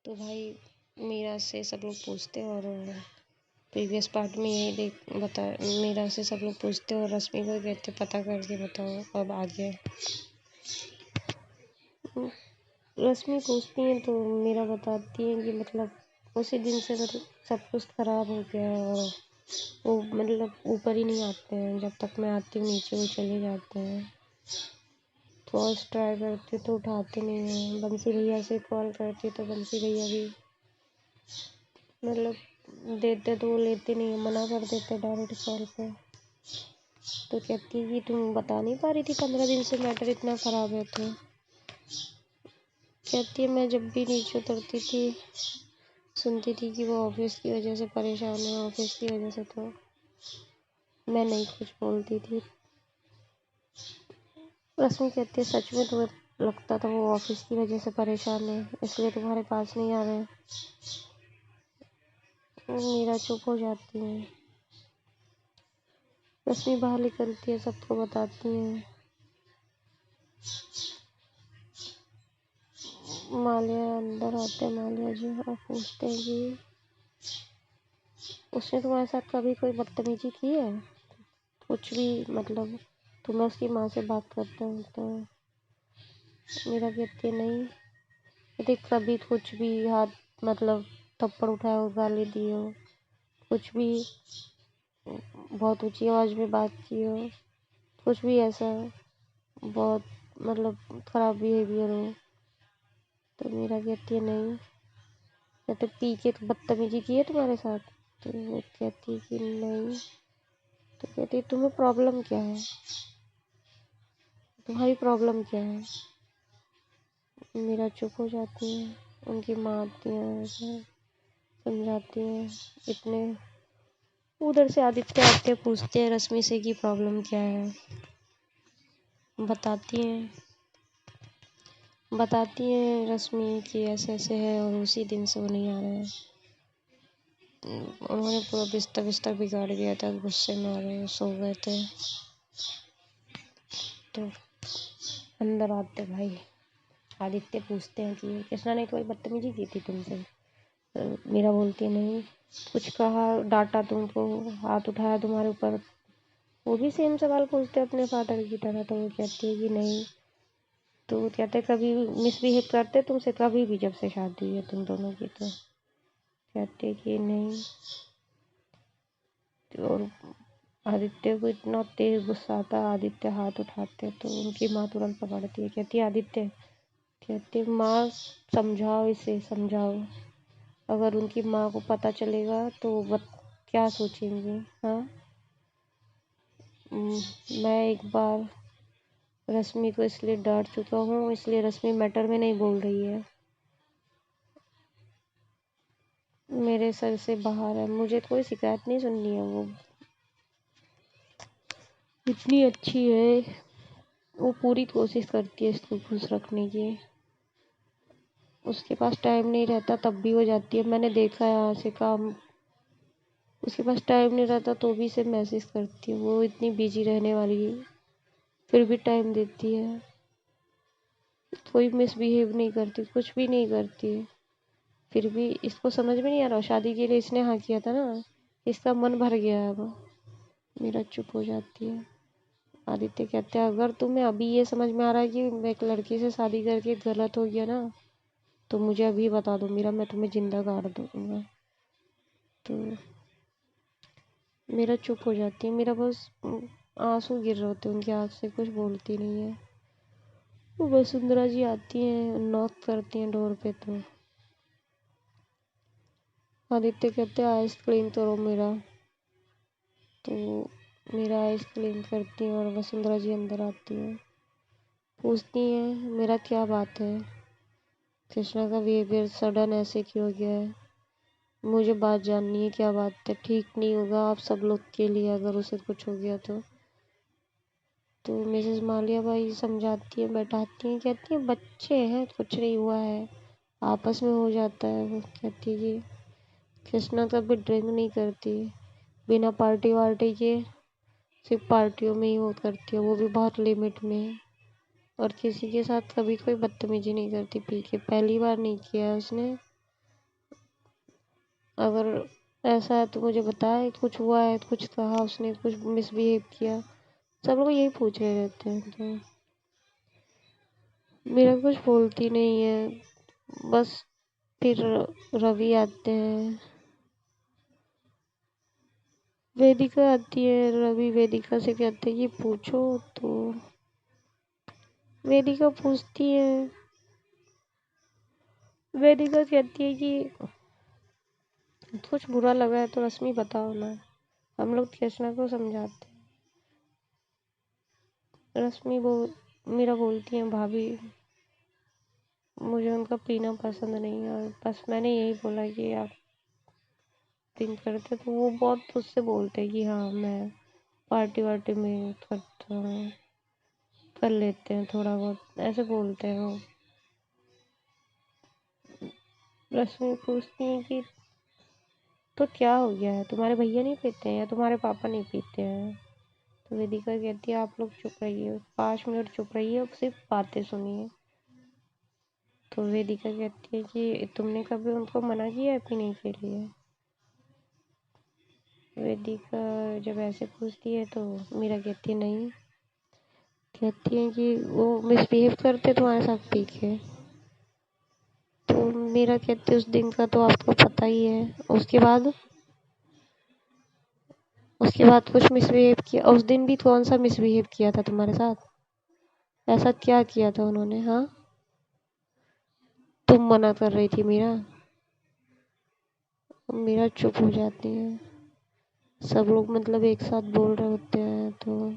तो भाई मीरा से सब लोग पूछते हैं, और प्रीवियस पार्ट में यही मीरा से सब लोग पूछते हैं और रश्मि को कहते पता करके बताओ अब आगे। रश्मि पूछती हैं तो मीरा बताती है कि मतलब उसी दिन से मतलब सब कुछ खराब हो गया है, और वो मतलब ऊपर ही नहीं आते हैं। जब तक मैं आती हूँ नीचे वो चले जाते हैं। फर्स्ट ट्राई करती तो उठाते नहीं हैं। बंसी भैया से कॉल करती तो बंसी भैया भी मतलब देते तो वो लेते नहीं है, मना कर देते डायरेक्ट कॉल पे। तो कहती है कि तुम बता नहीं पा रही थी 15 दिन से मैटर इतना ख़राब है। तो कहती है मैं जब भी नीचे उतरती थी सुनती थी कि वो ऑफिस की वजह से परेशान है, ऑफिस की वजह से। तो मैं नहीं कुछ बोलती थी। रश्मि कहती है सच में तुम्हें लगता था वो ऑफिस की वजह से परेशान है इसलिए तुम्हारे पास नहीं आ रहे? मीरा चुप हो जाती है। रश्मि बाहर निकलती है, सबको बताती है। मालिया अंदर आते हैं, मालिया जी और पूछते हैं कि उसने तुम्हारे साथ कभी कोई बदतमीजी की है? कुछ भी मतलब तुम्हें उसकी माँ से बात करते हो? तो मीरा कहती है नहीं। कहती कभी कुछ भी हाथ मतलब थप्पड़ उठाया हो, गाली दी हो, कुछ भी बहुत ऊंची आवाज़ में बात की हो, कुछ भी ऐसा बहुत मतलब ख़राब बिहेवियर हो? तो मीरा कहती है नहीं। कहते पी के तो बदतमीजी की है तुम्हारे साथ? तो वो कहती है कि नहीं। तो कहती है तुम्हें प्रॉब्लम क्या है, तुम्हारी प्रॉब्लम क्या है? मीरा चुप हो जाती है। उनकी माँ आती है, समझाती है। इतने उधर से आदित्य आते पूछते हैं रश्मि से कि प्रॉब्लम क्या है। बताती हैं रश्मि कि ऐसे ऐसे है और उसी दिन से वो नहीं आ रहे हैं। उन्होंने पूरा बिस्तर बिगाड़ दिया था, गुस्से में आ गए, सो गए थे। तो अंदर आते भाई आदित्य पूछते हैं कि कृष्णा ने कोई बदतमीजी की थी तुमसे? मीरा बोलती है नहीं। कुछ कहा, डांटा तुमको, हाथ उठाया तुम्हारे ऊपर? वो भी सेम सवाल पूछते अपने फादर की तरह। तो वो कहती है कि नहीं। तो वो कहते कभी मिसबिहेव करते तुमसे कभी भी जब से शादी है तुम दोनों की? तो कहते कि नहीं। और आदित्य को इतना तेज गुस्सा आता, आदित्य हाथ उठाते तो उनकी माँ तुरंत पकड़ती है। कहती है आदित्य, कहती माँ समझाओ इसे, समझाओ। अगर उनकी माँ को पता चलेगा तो वो क्या सोचेंगी? हाँ। मैं एक बार रश्मि को इसलिए डांट चुका हूँ, इसलिए रश्मि मैटर में नहीं बोल रही है, मेरे सर से बाहर है। मुझे कोई शिकायत नहीं सुननी है। वो इतनी अच्छी है, वो पूरी कोशिश करती है इसको खुश रखने की। उसके पास टाइम नहीं रहता तब भी हो जाती है। मैंने देखा है यहाँ से काम, उसके पास टाइम नहीं रहता तो भी से मैसेज करती है। वो इतनी बिजी रहने वाली है फिर भी टाइम देती है। कोई मिसबिहेव नहीं करती, कुछ भी नहीं करती है। फिर भी इसको समझ में नहीं आ रहा, शादी के लिए इसने हाँ किया था ना, इसका मन भर गया है अब। मीरा चुप हो जाती है। आदित्य कहते हैं अगर तुम्हें अभी ये समझ में आ रहा है कि मैं एक लड़की से शादी करके गलत हो गया ना, तो मुझे अभी बता दो मीरा, मैं तुम्हें जिंदा गाड़ दूंगा। तो मीरा चुप हो जाती है। मीरा बस आंसू गिर रहे होते हैं उनकी आँख से, कुछ बोलती नहीं है। वो वसुंधरा जी आती हैं, नॉक करती हैं डोर पे। तो आदित्य कहते हैं आइस क्लीन करो मेरा। तो मेरा आइस क्लीन करती है और वसुंधरा जी अंदर आती हैं, पूछती हैं मेरा क्या बात है, कृष्णा का बिहेवियर सडन ऐसे क्यों हो गया है? मुझे बात जाननी है, क्या बात है? ठीक नहीं होगा आप सब लोग के लिए अगर उसे कुछ हो गया तो मिसेस मालिया भाई समझाती है, बैठाती हैं, कहती है बच्चे हैं, कुछ नहीं हुआ है, आपस में हो जाता है। वो कहती है कि कृष्णा कभी ड्रिंक नहीं करती, बिना पार्टी वार्टी के सिर्फ पार्टियों में ही वो करती है, वो भी बहुत लिमिट में। और किसी के साथ कभी कोई बदतमीजी नहीं करती पी के, पहली बार नहीं किया है उसने। अगर ऐसा है तो मुझे बताए, कुछ हुआ है, कुछ कहा उसने, कुछ मिसबिहेव किया। सब लोग यही पूछ रहे रहते हैं, तो मेरा कुछ बोलती नहीं है। बस फिर रवि आते हैं, वेदिका आती है, रवि वेदिका से कहते हैं कि पूछो, तो वेदिका पूछती है। वेदिका कहती है कि कुछ बुरा लगा है तो रश्मि बताओ ना, हम लोग कृष्णा को समझाते हैं। रश्मि मेरा बोलती है भाभी मुझे उनका पीना पसंद नहीं है, और बस मैंने यही बोला कि आप ड्रिंक करते, तो वो बहुत उससे बोलते हैं कि हाँ मैं पार्टी वार्टी में करता हूँ, कर लेते हैं थोड़ा बहुत, ऐसे बोलते हैं वो। रश्मि पूछती है कि तो क्या हो गया है, तुम्हारे भैया नहीं पीते हैं या तुम्हारे पापा नहीं पीते हैं? तो वेदिका कहती है आप लोग चुप रहिए, 5 मिनट चुप रहिए और सिर्फ बातें सुनिए। तो वेदिका कहती है कि तुमने कभी उनको मना किया है पीने के लिए? वेदिका जब ऐसे पूछती है तो मीरा कहती है नहीं। कहती है कि वो मिसबिहेव करते तुम्हारे साथ पी के? तो मीरा कहती है उस दिन का तो आपको पता ही है, उसके बाद कुछ मिसबिहेव किया? उस दिन भी कौन सा मिसबिहेव किया था तुम्हारे साथ? ऐसा क्या किया था उन्होंने? हाँ, तुम मना कर रही थी मीरा। मीरा चुप हो जाती है। सब लोग मतलब एक साथ बोल रहे होते हैं, तो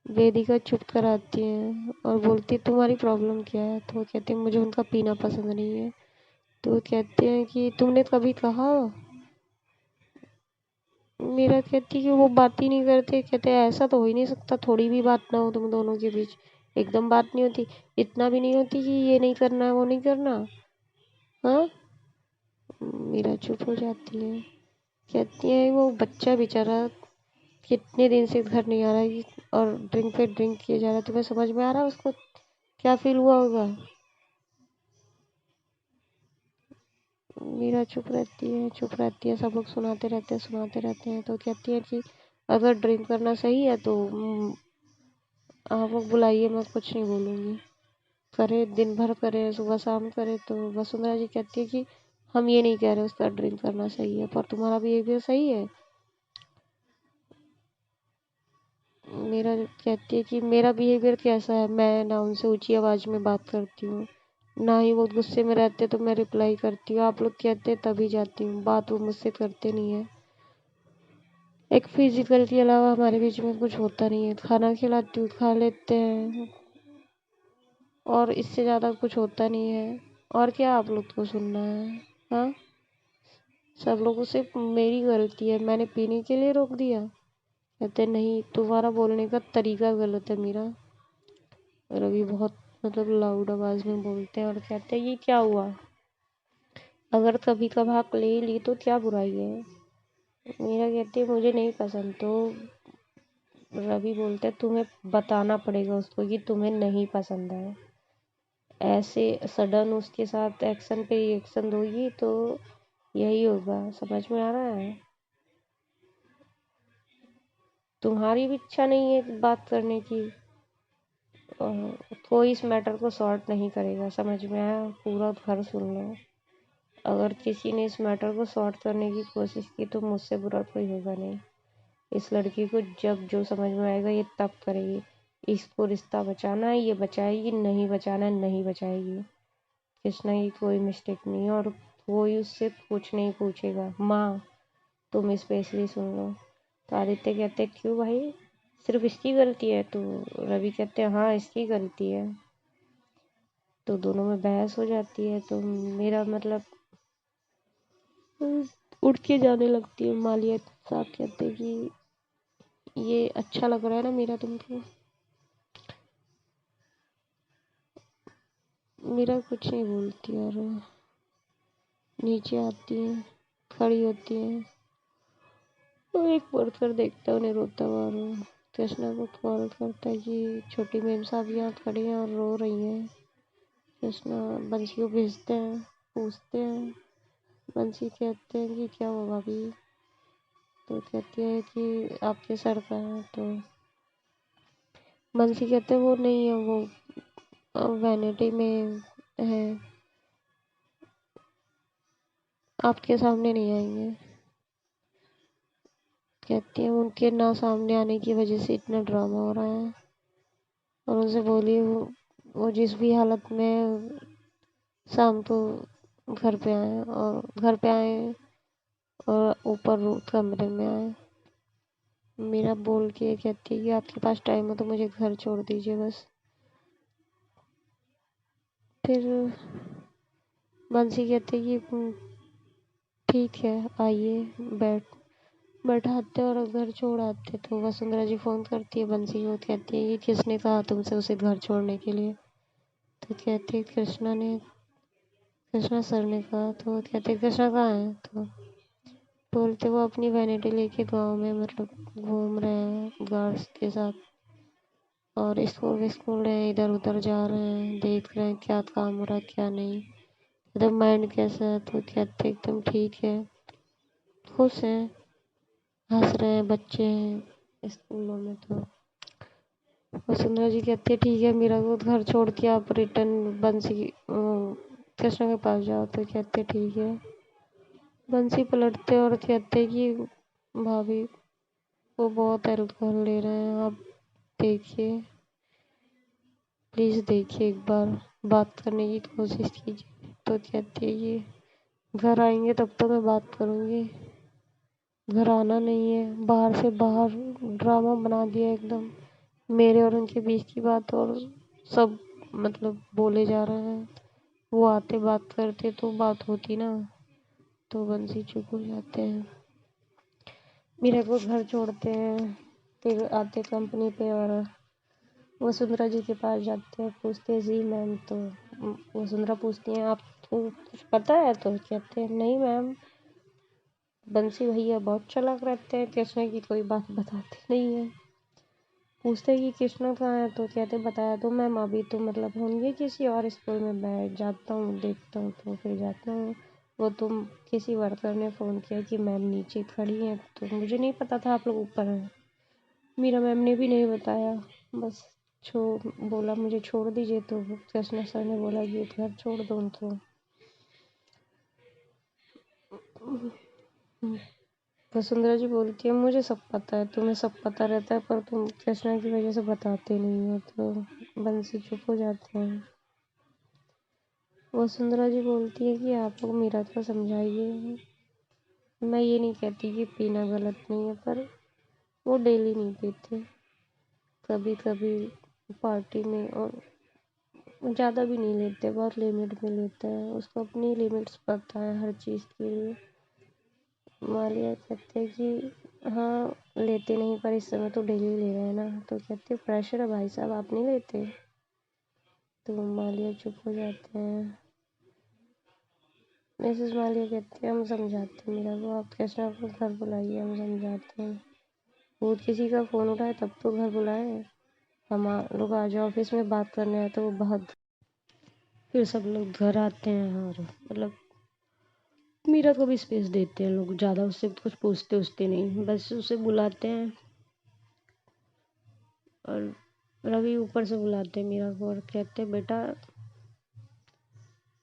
वेदिका चुप कराती है और बोलती है तुम्हारी प्रॉब्लम क्या है? तो वो कहते हैं मुझे उनका पीना पसंद नहीं है। तो वो कहते हैं कि तुमने कभी कहा? मीरा कहती है कि वो बात ही नहीं करते। कहते हैं ऐसा तो हो ही नहीं सकता, थोड़ी भी बात ना हो तुम दोनों के बीच, एकदम बात नहीं होती, इतना भी नहीं होती कि ये नहीं करना वो नहीं करना। हाँ, मीरा चुप हो जाती है। कहती है वो बच्चा बेचारा कितने दिन से घर नहीं आ रहा है और ड्रिंक पे ड्रिंक किए जा रहा है, तुम्हें समझ में आ रहा है उसको क्या फील हुआ होगा? मीरा चुप रहती है, सब लोग सुनाते रहते हैं। तो कहती है कि अगर ड्रिंक करना सही है तो आप लोग बुलाइए, मैं कुछ नहीं बोलूँगी। करे दिन भर करे, सुबह शाम करे। तो वसुंधरा जी कहती है कि हम ये नहीं कह रहे उसका ड्रिंक करना सही है, पर तुम्हारा बिहेवियर सही है। मेरा कहती है कि मेरा बिहेवियर कैसा है? मैं ना उनसे ऊंची आवाज़ में बात करती हूँ, ना ही वो गुस्से में रहते तो मैं रिप्लाई करती हूँ, आप लोग कहते हैं तभी जाती हूँ, बात वो मुझसे करते नहीं है। एक फिजिकल के अलावा हमारे बीच में कुछ होता नहीं है। खाना खिलाती हूँ, खा लेते हैं, और इससे ज़्यादा कुछ होता नहीं है। और क्या आप लोग को सुनना है? हाँ, सब लोगों से मेरी गलती है, मैंने पीने के लिए रोक दिया? कहते नहीं, तुम्हारा बोलने का तरीका गलत है मीरा। रवि बहुत मतलब लाउड आवाज में बोलते हैं और कहते हैं ये क्या हुआ, अगर कभी कभार ले ली तो क्या बुराई है? मीरा कहती है मुझे नहीं पसंद। तो रवि बोलते हैं तुम्हें बताना पड़ेगा उसको कि तुम्हें नहीं पसंद है। ऐसे सडन उसके साथ एक्शन पे रिएक्शन दोगी तो यही होगा, समझ में आ रहा है? तुम्हारी भी इच्छा नहीं है बात करने की, कोई इस मैटर को सॉर्ट नहीं करेगा, समझ में आया? पूरा घर सुन लो। अगर किसी ने इस मैटर को सॉर्ट करने की कोशिश की तो मुझसे बुरा कोई होगा नहीं। इस लड़की को जब जो समझ में आएगा ये तब करेगी। इसको रिश्ता बचाना है ये बचाएगी, नहीं बचाना है नहीं बचाएगी। कृष्णा की कोई मिस्टेक नहीं है और कोई उससे कुछ नहीं पूछेगा। माँ, तुम स्पेशली सुन लो। तो आदित्य कहते क्यों भाई, सिर्फ इसकी गलती है? तो रवि कहते हैं हाँ इसकी गलती है। तो दोनों में बहस हो जाती है। तो मेरा मतलब उठ के जाने लगती है। मालिया साहब कहते कि ये अच्छा लग रहा है ना मेरा तुमको? मेरा कुछ नहीं बोलती और नीचे आती है, खड़ी होती है और एक पढ़कर देखता है उन्हें रोता हुआ, और कृष्णा को कॉल करता है कि छोटी मेम साहब यहाँ खड़ी हैं और रो रही हैं। कृष्णा बंसी को भेजते हैं, पूछते हैं बंसी कहते हैं कि क्या हुआ भाभी? तो कहती है कि आपके सर का है। तो बंसी कहते हैं वो नहीं है, वो वैनिटी में है, आपके सामने नहीं आएंगे। कहती है उनके ना सामने आने की वजह से इतना ड्रामा हो रहा है। और उनसे बोली वो जिस भी हालत में शाम को घर पे आए और ऊपर कमरे में आए। मीरा बोल के कहती है कि आपके पास टाइम हो तो मुझे घर छोड़ दीजिए बस। फिर बंसी कहती है कि ठीक है आइए, बैठाते और घर छोड़ आते। तो वसुंधरा जी फोन करती है बंसी को, कहती है कि किसने कहा तुमसे उसे घर छोड़ने के लिए? तो कहती है कृष्णा सर ने कहा। तो कहते हैं कृष्णा कहाँ है? तो बोलते वो अपनी वैनिटी लेके गांव में मतलब घूम रहे हैं गार्ड्स के साथ, और स्कूल रहे हैं, इधर उधर जा रहे हैं, देख रहे हैं क्या काम हो रहा है क्या नहीं, एकदम माइंड कैसा है? तो कहते एकदम ठीक है, खुश हैं, हंस रहे हैं, बच्चे हैं स्कूलों में। तो वसुंधरा जी कहती है ठीक है, मेरा को घर छोड़ के आप रिटर्न बंसी कृष्णा के पास जाओ। तो कहते ठीक है। बंसी पलटते और कहते कि भाभी वो बहुत अल्कोहल ले रहे हैं, आप देखिए, प्लीज़ देखिए, एक बार बात करने की कोशिश कीजिए। तो कहती है कि घर आएंगे तब तो मैं बात करूँगी, घर आना नहीं है। बाहर से बाहर ड्रामा बना दिया एकदम, मेरे और उनके बीच की बात, और सब मतलब बोले जा रहे हैं। वो आते बात करते तो बात होती ना। तो बंसी चुप हो जाते हैं। मीरा को घर छोड़ते हैं, फिर आते कंपनी पे और वसुंधरा जी के पास जाते हैं, पूछते हैं जी मैम। तो वसुंधरा पूछती हैं आपको कुछ पता है? तो कहते हैं नहीं मैम, बंसी भैया बहुत चालाक रहते हैं, कृष्णा की कोई बात बताते नहीं है। पूछते हैं कि कृष्णा कहाँ है? तो कहते बताया तो मैम, अभी तो मतलब होंगे किसी और स्कूल में, बैठ जाता हूँ देखता हूँ तो फिर जाता हूँ। वो तुम किसी वर्कर ने फ़ोन किया कि मैम नीचे खड़ी हैं, तो मुझे नहीं पता था आप लोग ऊपर हैं। मीरा मैम ने भी नहीं बताया, बस बोला मुझे छोड़ दीजिए। तो कृष्णा सर ने बोला कि घर छोड़ दो उनको। वसुंधरा जी बोलती है मुझे सब पता है, तुम्हें सब पता रहता है पर तुम कृष्णा की वजह से बताते नहीं हो। तो बंसी चुप हो जाते हैं। वसुंधरा जी बोलती है कि आप लोग मीरा को समझाइए, मैं ये नहीं कहती कि पीना गलत नहीं है, पर वो डेली नहीं पीते, कभी कभी पार्टी में, और ज़्यादा भी नहीं लेते, बहुत लिमिट में लेते हैं, उसको अपनी लिमिट्स पता है हर चीज़ के लिए। मालिया कहते हैं कि हाँ लेते नहीं, पर इस समय तो डेली ले रहे हैं ना। तो कहते प्रेशर है भाई साहब, आप नहीं लेते? तो मालिया चुप हो जाते हैं। मिसेस मालिया कहती है हम समझाते हैं मीरा को, आप कैसे आपको घर बुलाइए, हम समझाते हैं। वो किसी का फ़ोन उठाए तब तो घर बुलाए, हम लोग आज ऑफिस में बात करने आए तो वो बहुत। फिर सब लोग घर आते हैं और मतलब मीरा को भी स्पेस देते हैं लोग, ज़्यादा उससे कुछ पूछते उछते नहीं, बस उसे बुलाते हैं। और रवि ऊपर से बुलाते हैं मीरा को और कहते हैं बेटा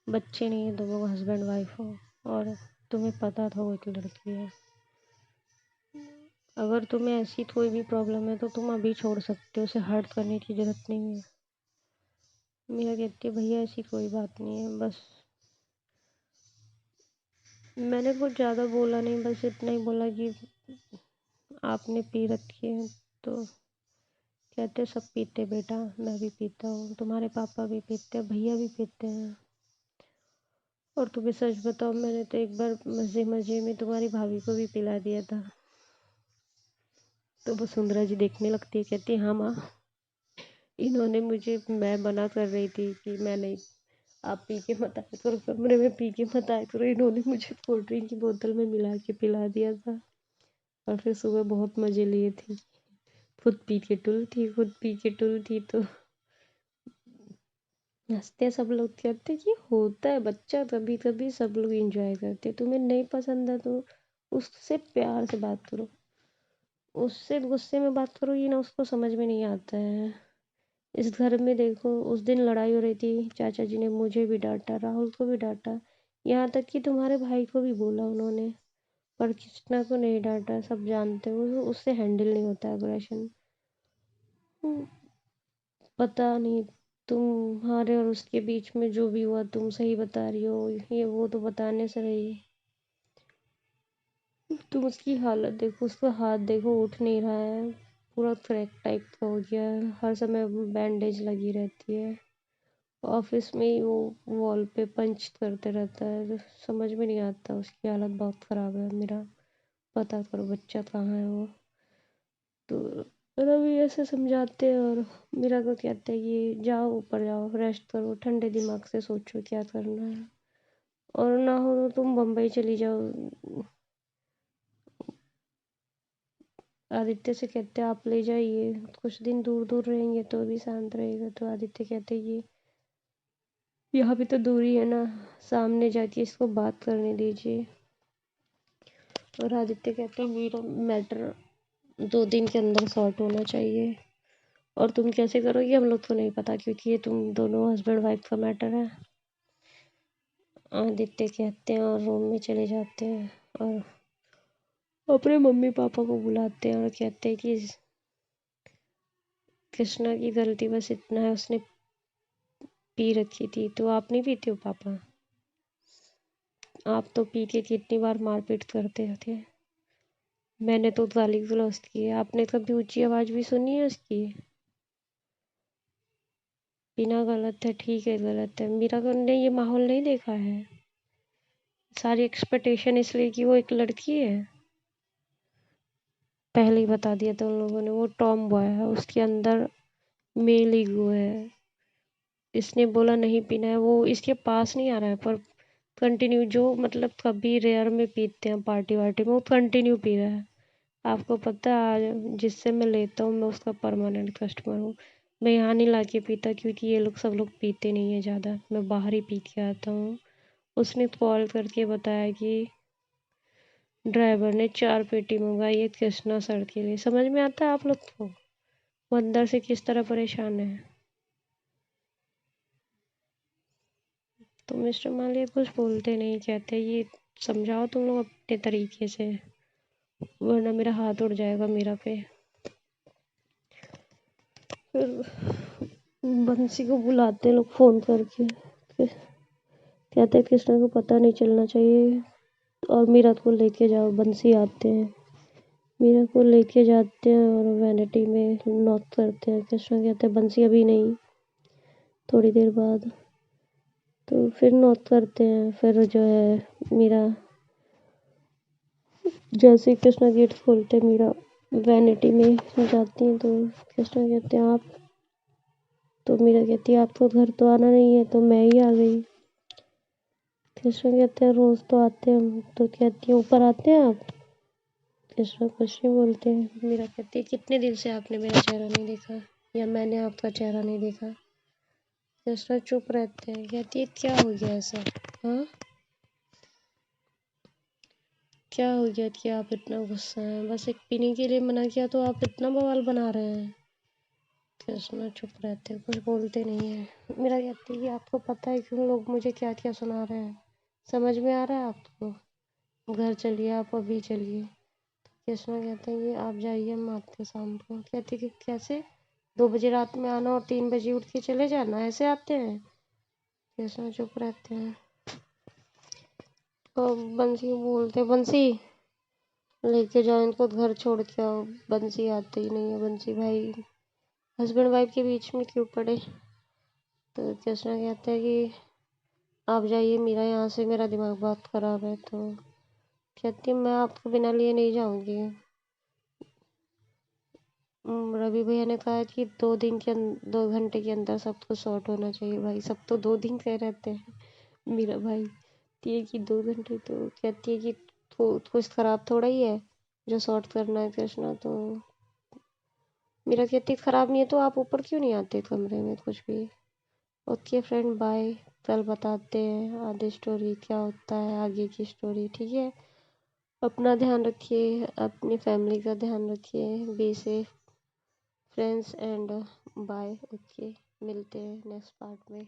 बच्चे नहीं है, तुम लोग हस्बैंड वाइफ हो, और तुम्हें पता था वो एक लड़की है, अगर तुम्हें ऐसी कोई भी प्रॉब्लम है तो तुम अभी छोड़ सकते हो, उसे हर्ट करने की जरूरत नहीं है। मीरा कहती है भैया ऐसी कोई बात नहीं है, बस मैंने कुछ ज़्यादा बोला नहीं, बस इतना ही बोला कि आपने पी रखी है। तो कहते सब पीते बेटा, मैं भी पीता हूँ, तुम्हारे पापा भी पीते हैं, भैया भी पीते हैं, और तुम्हें सच बताओ मैंने तो एक बार मज़े मज़े में तुम्हारी भाभी को भी पिला दिया था। तो वसुंधरा जी देखने लगती है, कहती हाँ माँ, इन्होंने मुझे, मैं मना कर रही थी कि मैं नहीं, आप पी के मत आया करो कमरे में, पी के मत आया करो, इन्होंने मुझे कोल्ड ड्रिंक की बोतल में मिला के पिला दिया था, और फिर सुबह बहुत मज़े लिए थे, खुद पी के टुल थी, खुद पी के टुल थी। तो हंसते हैं सब लोग, कहते हैं कि होता है बच्चा, कभी कभी सब लोग एंजॉय करते हैं। तुम्हें नहीं पसंद है तो उससे प्यार से बात करो, उससे गुस्से में बात करो, ये ना उसको समझ में नहीं आता है। इस घर में देखो, उस दिन लड़ाई हो रही थी, चाचा जी ने मुझे भी डांटा, राहुल को भी डांटा, यहाँ तक कि तुम्हारे भाई को भी बोला उन्होंने, पर कृष्णा को नहीं डांटा। सब जानते हो उससे हैंडल नहीं होता एग्रेशन। पता नहीं, तुम्हारे और उसके बीच में जो भी हुआ तुम सही बता रही हो, ये वो तो बताने से रही। तुम उसकी हालत देखो, उसका हाथ देखो, उठ नहीं रहा है, पूरा क्रैक टाइप का हो गया है, हर समय बैंडेज लगी रहती है। ऑफिस में ही वो वॉल पे पंच करते रहता है, तो समझ में नहीं आता, उसकी हालत बहुत ख़राब है। मेरा पता करो बच्चा कहाँ है वो। तो रवि ऐसे समझाते हैं और मीरा को कहते हैं कि जाओ ऊपर जाओ, रेस्ट करो, ठंडे दिमाग से सोचो क्या करना है, और ना हो तो तुम बम्बई चली जाओ। आदित्य से कहते हैं आप ले जाइए, कुछ दिन दूर दूर रहेंगे तो भी शांत रहेगा। तो आदित्य कहते हैं ये यहाँ भी तो दूरी है ना, सामने जाके इसको बात करने दीजिए। और आदित्य कहते हैं मेरा मैटर 2 दिन के अंदर सॉर्ट होना चाहिए, और तुम कैसे करोगी हम लोग को नहीं पता, क्योंकि ये तुम दोनों हस्बैंड वाइफ का मैटर है। आदित्य कहते हैं और रूम में चले जाते हैं और अपने मम्मी पापा को बुलाते हैं और कहते हैं कि कृष्णा की गलती बस इतना है, उसने पी रखी थी। तो आप नहीं पीते हो पापा? आप तो पी के कितनी बार मारपीट करते थे, मैंने तो गाली गलौज की है, आपने कभी ऊंची आवाज़ भी सुनी है उसकी? बिना गलत है, ठीक है गलत है, मीरा ने ये माहौल नहीं देखा है, सारी एक्सपेक्टेशन इसलिए कि वो एक लड़की है। पहले ही बता दिया था उन लोगों ने, वो टॉम बॉय है, उसके अंदर मेल ईगो है। इसने बोला नहीं पीना है, वो इसके पास नहीं आ रहा है, पर कंटिन्यू, जो मतलब कभी रेयर में पीते हैं पार्टी वार्टी में, वो कंटिन्यू पी रहा है। आपको पता है आज जिससे मैं लेता हूँ मैं उसका परमानेंट कस्टमर हूँ। मैं यहाँ नहीं ला के पीता, क्योंकि ये लोग सब लोग पीते नहीं है ज़्यादा, मैं बाहर ही पी के आता हूँ। उसने कॉल करके बताया कि ड्राइवर ने 4 पेटी मंगाई है कृष्णा सर के लिए। समझ में आता है आप लोग को वो अंदर से किस तरह परेशान है? तो मिस्टर मालिक कुछ बोलते नहीं, कहते ये समझाओ तुम लोग अपने तरीके से, वरना मेरा हाथ उड़ जाएगा मीरा पे। फिर बंसी को बुलाते हैं लोग फ़ोन करके, कहते हैं कृष्णा को पता नहीं चलना चाहिए, और मीरा को लेके जाओ। बंसी आते हैं, मीरा को लेके जाते हैं और वैनिटी में नॉक करते हैं। कृष्णा कहते हैं बंसी अभी नहीं, थोड़ी देर बाद। तो फिर नॉक करते हैं, फिर जो है मीरा, जैसे ही कृष्णा गेट खोलते हैं मीरा वैनिटी में जाती हैं। तो कृष्णा कहते हैं आप, तो मीरा कहती है आपको घर तो आना नहीं है, तो मैं ही आ गई। कृष्णा कहते हैं रोज तो आते हैं हम। तो कहती है ऊपर आते हैं आप? कृष्णा कुछ नहीं बोलते हैं। मीरा कहती है कितने दिन से आपने मेरा चेहरा नहीं देखा, या मैंने आपका चेहरा नहीं देखा? कृष्णा चुप रहते हैं। कहती है क्या हो गया ऐसा? हाँ, क्या हो गया कि आप इतना गुस्सा हैं? बस एक पीने के लिए मना किया तो आप इतना बवाल बना रहे हैं। कृष्णा चुप रहते हैं, कुछ बोलते नहीं है। मेरा कहती है कि आपको पता है कि उन लोग मुझे क्या क्या सुना रहे हैं, समझ में आ रहा है आपको? घर चलिए, आप अभी चलिए। कृष्णा कहते हैं कि आप जाइए, हम आते हैं शाम को। कहती कि कैसे, 2 बजे रात में आना और 3 बजे उठ के चले जाना, ऐसे आते हैं? कृष्णा चुप रहते हैं। और बंसी को बोलते, बंसी लेके जाओ इनको, घर छोड़ के आओ। बंसी आते ही नहीं है। बंसी भाई हस्बैंड वाइफ के बीच में क्यों पड़े? तो कृष्णा कहते हैं कि आप जाइए मीरा, यहाँ से मेरा दिमाग बहुत ख़राब है। तो कहती है मैं आपको बिना लिए नहीं जाऊँगी। रवि भैया ने कहा है कि 2 घंटे के अंदर सब कुछ सॉर्ट होना चाहिए। भाई सब तो 2 दिन कह रहते हैं। मेरा भाई कहती है कि 2 घंटे, तो कहती है कि कुछ ख़राब थोड़ा ही है जो सॉर्ट करना है कृष्णा। तो मेरा कहती खराब नहीं है तो आप ऊपर क्यों नहीं आते कमरे में कुछ भी? Okay friend, bye. कल बताते हैं आगे स्टोरी क्या होता है, आगे की स्टोरी, ठीक है। अपना ध्यान रखिए, अपनी फैमिली का ध्यान रखिए। Be safe friends and bye. Okay, मिलते हैं नेक्स्ट पार्ट में।